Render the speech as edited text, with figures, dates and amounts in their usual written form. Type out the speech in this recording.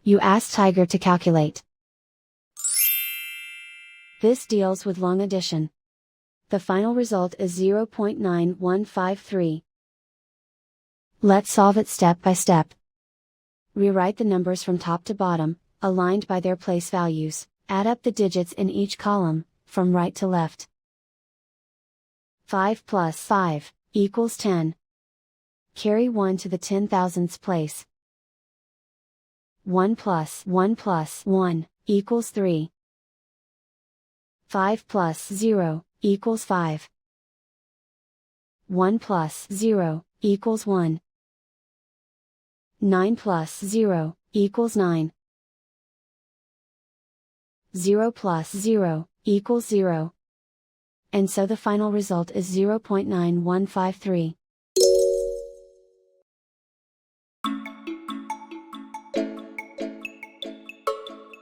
You ask Tiger to calculate. This deals with long addition. The final result is 0.9153. Let's solve it step by step. Rewrite the numbers from top to bottom, aligned by their place values. Add up the digits in each column, from right to left. 5 plus 5 equals 10. Carry 1 to the 10,000th place. 1 plus 1 equals 3. 5 plus 0 equals 5. 1 plus 0 equals 1. 9 plus 0 equals 9. 0 plus 0 equals 0. And so the final result is 0.9153.